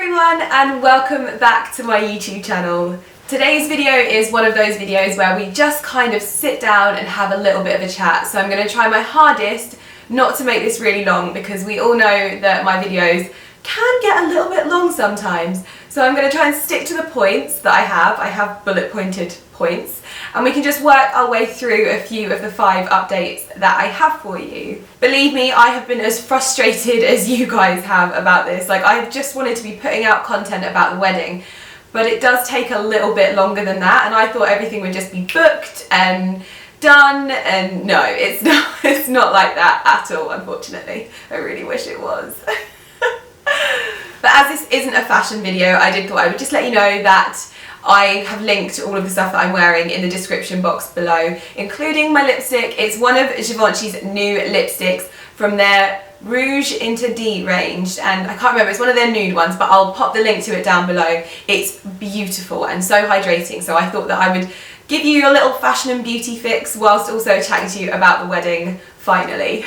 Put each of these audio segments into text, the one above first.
everyone and welcome back to my YouTube channel. Today's video is one of those videos where we just kind of sit down and have a little bit of a chat. So I'm going to try my hardest not to make this really long because we all know that my videos can get a little bit long sometimes. So I'm going to try and stick to the points that I have. I have bullet pointed points and we can just work our way through a few of the 5 updates that I have for you. Believe me, I have been as frustrated as you guys have about this. Like, I just wanted to be putting out content about the wedding, but it does take a little bit longer than that, and I thought everything would just be booked and done, and no, it's not like that at all, unfortunately. I really wish it was. But as this isn't a fashion video, I thought I would just let you know that I have linked all of the stuff that I'm wearing in the description box below, including my lipstick. It's one of Givenchy's new lipsticks from their Rouge Into D range, and I can't remember, it's one of their nude ones, but I'll pop the link to it down below. It's beautiful and so hydrating, so I thought that I would give you a little fashion and beauty fix whilst also chatting to you about the wedding, finally.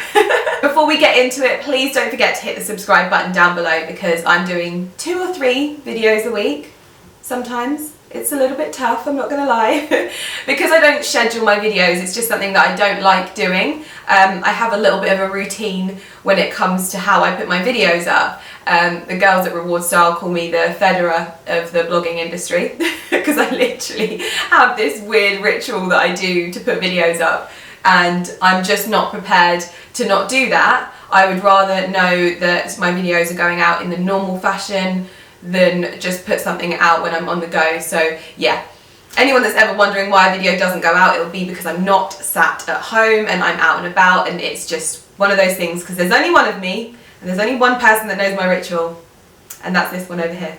Before we get into it, please don't forget to hit the subscribe button down below because I'm doing 2 or 3 videos a week. Sometimes it's a little bit tough, I'm not gonna lie. Because I don't schedule my videos, it's just something that I don't like doing. I have a little bit of a routine when it comes to how I put my videos up. The girls at Reward Style call me the Federer of the blogging industry because I literally have this weird ritual that I do to put videos up, and I'm just not prepared to not do that. I would rather know that my videos are going out in the normal fashion than just put something out when I'm on the go. So yeah, anyone that's ever wondering why a video doesn't go out, it'll be because I'm not sat at home and I'm out and about, and it's just one of those things because there's only one of me and there's only one person that knows my ritual, and that's this one over here.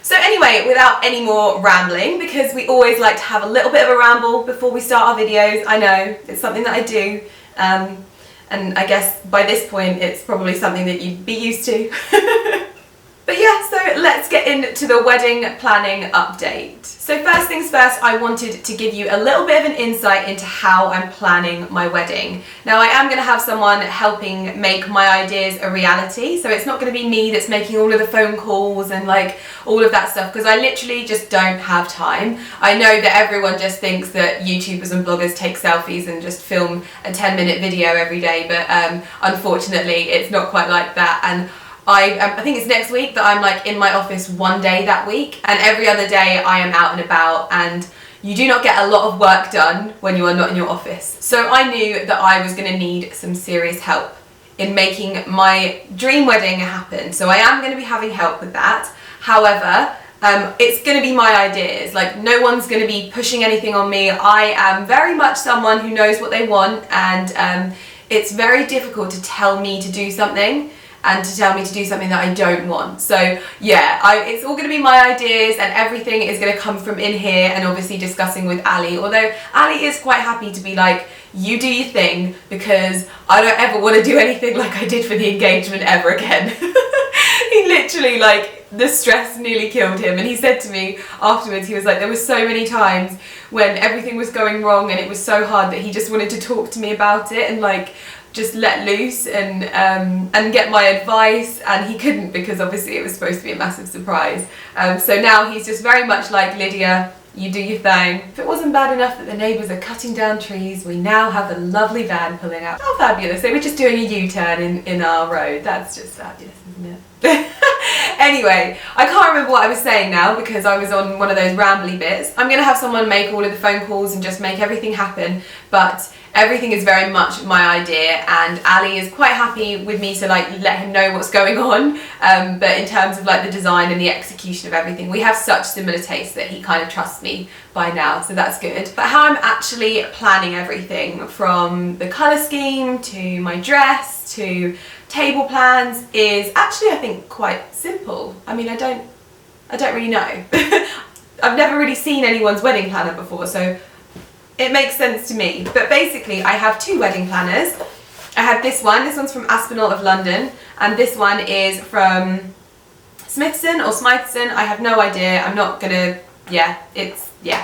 So anyway, without any more rambling, because we always like to have a little bit of a ramble before we start our videos. I know, it's something that I do, and I guess by this point it's probably something that you'd be used to. But yeah, so let's get into the wedding planning update. So first things first, I wanted to give you a little bit of an insight into how I'm planning my wedding. Now, I am going to have someone helping make my ideas a reality, so it's not going to be me that's making all of the phone calls and like all of that stuff, because I literally just don't have time. I know that everyone just thinks that YouTubers and bloggers take selfies and just film a 10-minute video every day, but unfortunately it's not quite like that. And I think it's next week that I'm like in my office one day that week, and every other day I am out and about, and you do not get a lot of work done when you are not in your office. So I knew that I was going to need some serious help in making my dream wedding happen. So I am going to be having help with that. However, it's going to be my ideas. Like, no one's going to be pushing anything on me. I am very much someone who knows what they want, and it's very difficult to tell me to do something and to tell me to do something that I don't want. So yeah, it's all going to be my ideas, and everything is going to come from in here, and obviously discussing with Ali, although Ali is quite happy to be like, you do your thing, because I don't ever want to do anything like I did for the engagement ever again. He literally, like, the stress nearly killed him, and he said to me afterwards, he was like, there were so many times when everything was going wrong and it was so hard that he just wanted to talk to me about it and like just let loose and get my advice, and he couldn't because obviously it was supposed to be a massive surprise. So now he's just very much like, Lydia, you do your thing. If it wasn't bad enough that the neighbours are cutting down trees, we now have a lovely van pulling up. How fabulous. They were just doing a U-turn in our road. That's just fabulous, isn't it? Anyway, I can't remember what I was saying now because I was on one of those rambly bits. I'm going to have someone make all of the phone calls and just make everything happen, but everything is very much my idea, and Ali is quite happy with me to like let him know what's going on, but in terms of like the design and the execution of everything, we have such similar tastes that he kind of trusts me by now, so that's good. But how I'm actually planning everything, from the colour scheme to my dress to table plans, is actually, I think, quite simple. I mean, I don't really know. I've never really seen anyone's wedding planner before, so it makes sense to me. But basically, I have 2 wedding planners. I have this one's from Aspinall of London, and this one is from Smithson or Smythson. I have no idea. I'm not gonna yeah,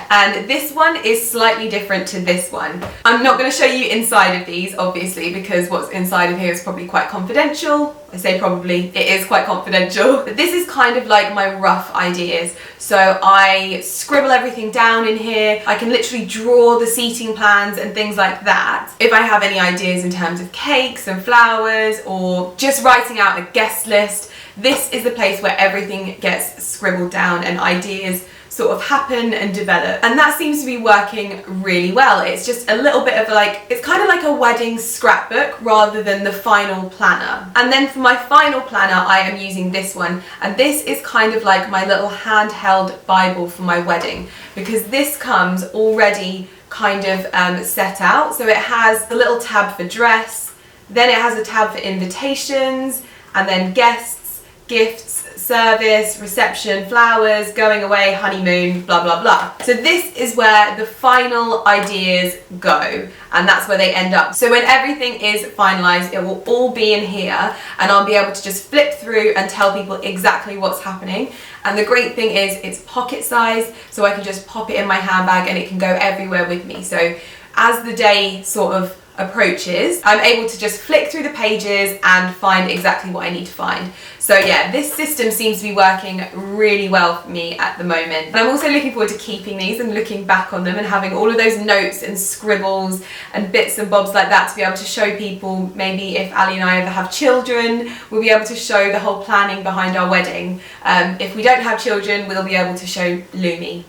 and this one is slightly different to this one. I'm not going to show you inside of these, obviously, because what's inside of here is probably quite confidential. I say probably, it is quite confidential. But this is kind of like my rough ideas. So I scribble everything down in here. I can literally draw the seating plans and things like that. If I have any ideas in terms of cakes and flowers, or just writing out a guest list, this is the place where everything gets scribbled down and ideas sort of happen and develop, and that seems to be working really well. It's just a little bit of like, it's kind of like a wedding scrapbook rather than the final planner. And then for my final planner, I am using this one, and this is kind of like my little handheld Bible for my wedding, because this comes already kind of set out. So it has the little tab for dress, then it has a tab for invitations, and then guests, gifts, service, reception, flowers, going away, honeymoon, blah blah blah. So this is where the final ideas go, and that's where they end up. So when everything is finalized, it will all be in here, and I'll be able to just flip through and tell people exactly what's happening. And the great thing is it's pocket size, so I can just pop it in my handbag and it can go everywhere with me. So as the day sort of approaches, I'm able to just flick through the pages and find exactly what I need to find. So yeah, this system seems to be working really well for me at the moment. And I'm also looking forward to keeping these and looking back on them and having all of those notes and scribbles and bits and bobs like that to be able to show people. Maybe if Ali and I ever have children, we'll be able to show the whole planning behind our wedding. If we don't have children, we'll be able to show Lumi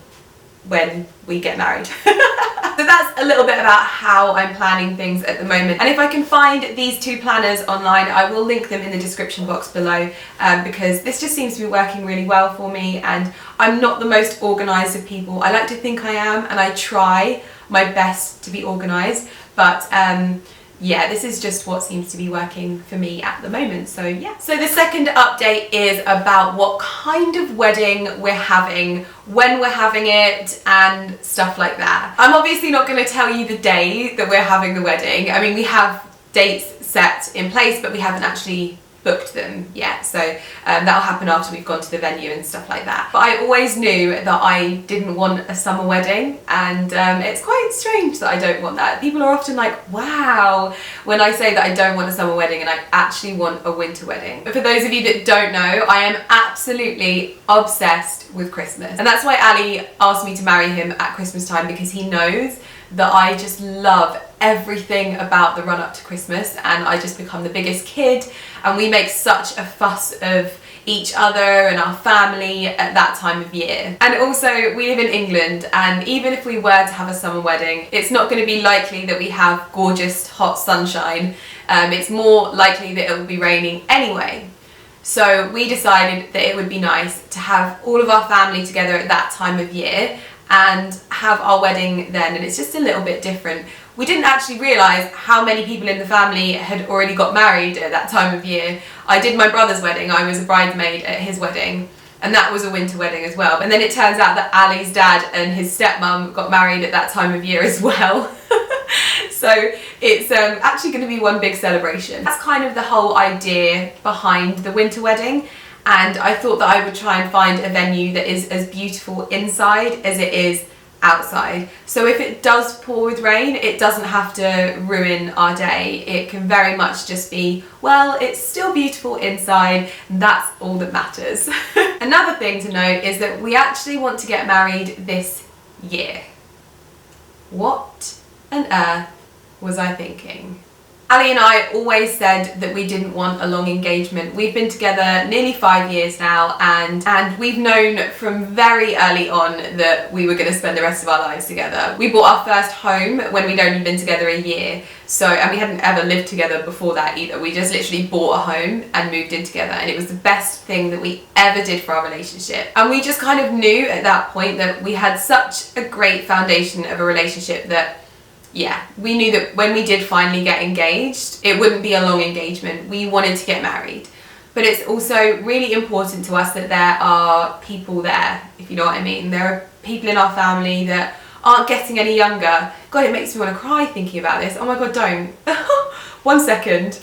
when we get married. So that's a little bit about how I'm planning things at the moment. And if I can find these two planners online, I will link them in the description box below, because this just seems to be working really well for me, and I'm not the most organised of people. I like to think I am, and I try my best to be organised, but yeah, this is just what seems to be working for me at the moment. So yeah. So the second update is about what kind of wedding we're having, when we're having it, and stuff like that. I'm obviously not going to tell you the day that we're having the wedding. I mean, we have dates set in place, but we haven't actually booked them yet, so that'll happen after we've gone to the venue and stuff like that. But I always knew that I didn't want a summer wedding, and it's quite strange that I don't want that. People are often like, wow, when I say that I don't want a summer wedding and I actually want a winter wedding. But for those of you that don't know, I am absolutely obsessed with Christmas, and that's why Ali asked me to marry him at Christmas time, because he knows that I just love everything about the run up to Christmas, and I just become the biggest kid, and we make such a fuss of each other and our family at that time of year. And also, we live in England, and even if we were to have a summer wedding, it's not going to be likely that we have gorgeous hot sunshine. It's more likely that it will be raining anyway. So we decided that it would be nice to have all of our family together at that time of year and have our wedding then, and it's just a little bit different. We didn't actually realise how many people in the family had already got married at that time of year. I did my brother's wedding, I was a bridesmaid at his wedding, and that was a winter wedding as well. And then it turns out that Ali's dad and his stepmum got married at that time of year as well. So it's actually going to be one big celebration. That's kind of the whole idea behind the winter wedding. And I thought that I would try and find a venue that is as beautiful inside as it is outside. So if it does pour with rain, it doesn't have to ruin our day. It can very much just be, well, it's still beautiful inside, and that's all that matters. Another thing to note is that we actually want to get married this year. What on earth was I thinking? Ali and I always said that we didn't want a long engagement. We've been together nearly 5 years now, and we've known from very early on that we were going to spend the rest of our lives together. We bought our first home when we'd only been together a year, and we hadn't ever lived together before that either. We just literally bought a home and moved in together, and it was the best thing that we ever did for our relationship. And we just kind of knew at that point that we had such a great foundation of a relationship that, yeah, we knew that when we did finally get engaged, it wouldn't be a long engagement. We wanted to get married. But it's also really important to us that there are people there, if you know what I mean. There are people in our family that aren't getting any younger. God, it makes me want to cry thinking about this. Oh my God, don't. 1 second.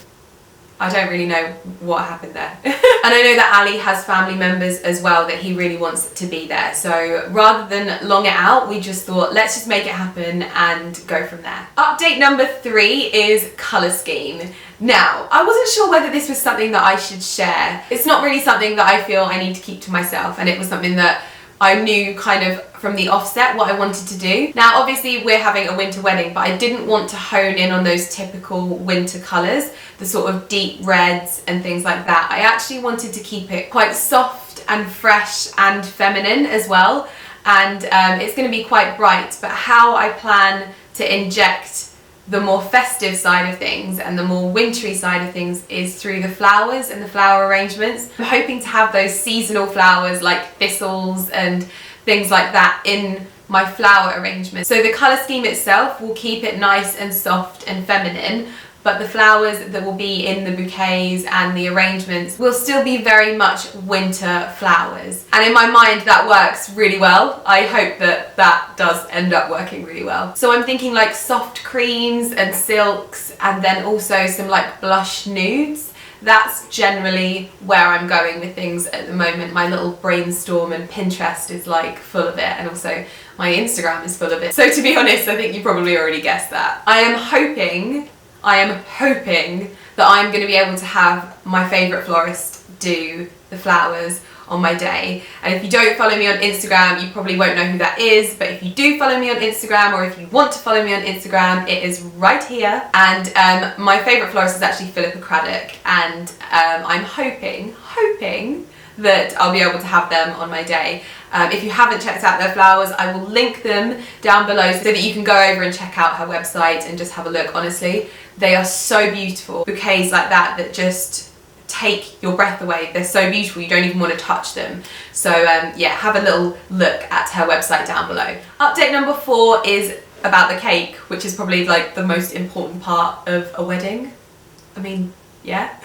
I don't really know what happened there. And I know that Ali has family members as well that he really wants to be there. So rather than long it out, we just thought, let's just make it happen and go from there. Update number 3 is colour scheme. Now, I wasn't sure whether this was something that I should share. It's not really something that I feel I need to keep to myself, and it was something that I knew kind of from the offset what I wanted to do. Now obviously we're having a winter wedding, but I didn't want to hone in on those typical winter colours, the sort of deep reds and things like that. I actually wanted to keep it quite soft and fresh and feminine as well, and it's going to be quite bright, but how I plan to inject the more festive side of things and the more wintry side of things is through the flowers and the flower arrangements. I'm hoping to have those seasonal flowers like thistles and things like that in my flower arrangement. So the colour scheme itself will keep it nice and soft and feminine, but the flowers that will be in the bouquets and the arrangements will still be very much winter flowers. And in my mind that works really well. I hope that that does end up working really well. So I'm thinking like soft creams and silks, and then also some like blush nudes. That's generally where I'm going with things at the moment. My little brainstorm and Pinterest is like full of it, and also my Instagram is full of it. So to be honest, I think you probably already guessed that. I am hoping that I'm going to be able to have my favourite florist do the flowers on my day. And if you don't follow me on Instagram, you probably won't know who that is, but if you do follow me on Instagram, or if you want to follow me on Instagram, it is right here. And my favourite florist is actually Philippa Craddock, and I'm hoping that I'll be able to have them on my day. If you haven't checked out their flowers, I will link them down below so that you can go over and check out her website and just have a look. Honestly, they are so beautiful. Bouquets like that that just take your breath away. They're so beautiful, you don't even want to touch them. So yeah, have a little look at her website down below. Update number 4 is about the cake, which is probably like the most important part of a wedding. I mean, yeah.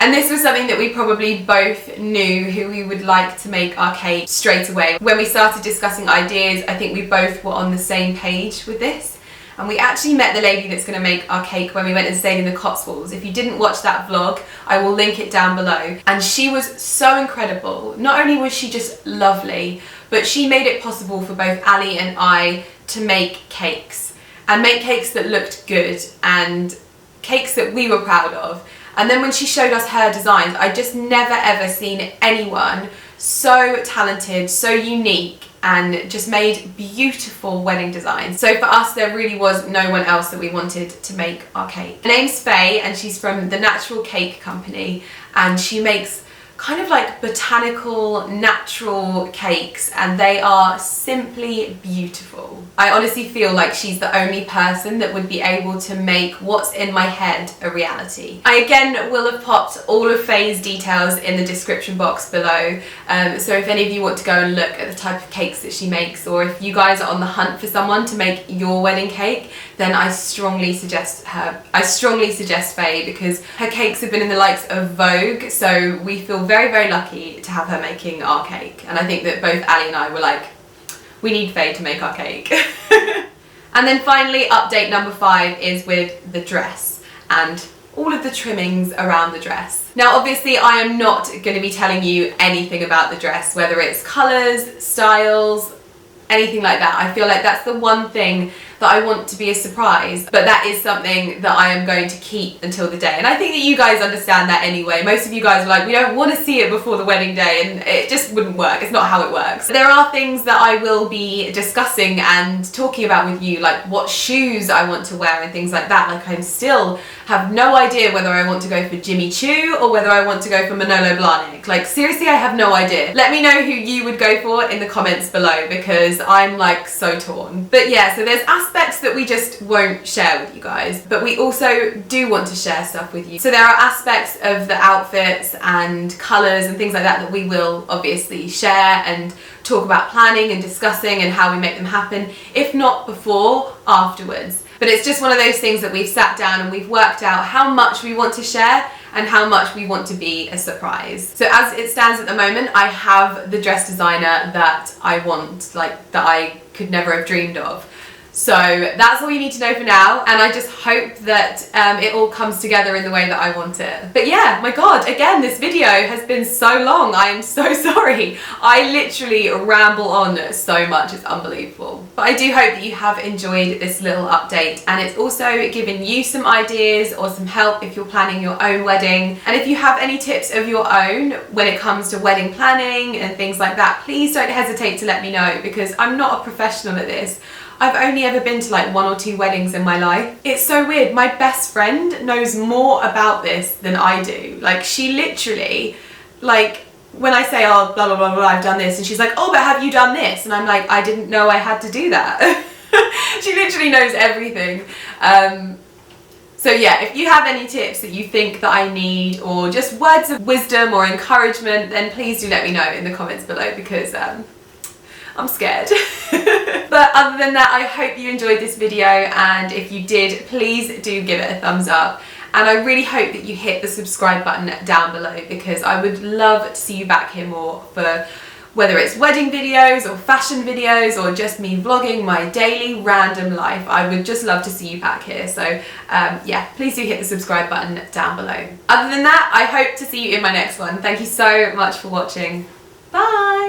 And this was something that we probably both knew who we would like to make our cake straight away. When we started discussing ideas, I think we both were on the same page with this. And we actually met the lady that's going to make our cake when we went and stayed in the Cotswolds. If you didn't watch that vlog, I will link it down below. And she was so incredible. Not only was she just lovely, but she made it possible for both Ali and I to make cakes. And make cakes that looked good and cakes that we were proud of. And then when she showed us her designs, I just never ever seen anyone so talented, so unique, and just made beautiful wedding designs. So for us, there really was no one else that we wanted to make our cake. Her name's Faye, and she's from the Natural Cake Company, and she makes kind of like botanical, natural cakes, and they are simply beautiful. I honestly feel like she's the only person that would be able to make what's in my head a reality. I again will have popped all of Faye's details in the description box below, so if any of you want to go and look at the type of cakes that she makes, or if you guys are on the hunt for someone to make your wedding cake, then I strongly suggest her. I strongly suggest Faye, because her cakes have been in the likes of Vogue, so we feel very, very lucky to have her making our cake. And I think that both Ali and I were like, we need Faye to make our cake. And then finally, update number 5 is with the dress and all of the trimmings around the dress. Now obviously I am not going to be telling you anything about the dress, whether it's colours, styles, anything like that. I feel like that's the one thing that I want to be a surprise, but that is something that I am going to keep until the day. And I think that you guys understand that anyway. Most of you guys are like, we don't want to see it before the wedding day, and it just wouldn't work. It's not how it works. There are things that I will be discussing and talking about with you, like what shoes I want to wear and things like that. Like I still have no idea whether I want to go for Jimmy Choo or whether I want to go for Manolo Blahnik. Like seriously, I have no idea. Let me know who you would go for in the comments below, because I'm like so torn. But yeah, so there's aspects that we just won't share with you guys, but we also do want to share stuff with you. So there are aspects of the outfits and colours and things like that that we will obviously share and talk about planning and discussing and how we make them happen, if not before, afterwards. But it's just one of those things that we've sat down and we've worked out how much we want to share and how much we want to be a surprise. So as it stands at the moment, I have the dress designer that I want, like that I could never have dreamed of. So that's all you need to know for now, and I just hope that it all comes together in the way that I want it. But yeah, my god, again, this video has been so long. I am so sorry. I literally ramble on so much, it's unbelievable. But I do hope that you have enjoyed this little update, and it's also given you some ideas or some help if you're planning your own wedding. And if you have any tips of your own when it comes to wedding planning and things like that, please don't hesitate to let me know, because I'm not a professional at this. I've only ever been to like 1 or 2 weddings in my life. It's so weird. My best friend knows more about this than I do. Like, she literally, like, when I say, oh, blah, blah, blah, blah, I've done this, and she's like, oh, but have you done this? And I'm like, I didn't know I had to do that. She literally knows everything. So yeah, if you have any tips that you think that I need, or just words of wisdom or encouragement, then please do let me know in the comments below, because I'm scared. But other than that, I hope you enjoyed this video, and if you did, please do give it a thumbs up. And I really hope that you hit the subscribe button down below, because I would love to see you back here more for whether it's wedding videos or fashion videos or just me vlogging my daily random life. I would just love to see you back here. So yeah, please do hit the subscribe button down below. Other than that, I hope to see you in my next one. Thank you so much for watching. Bye!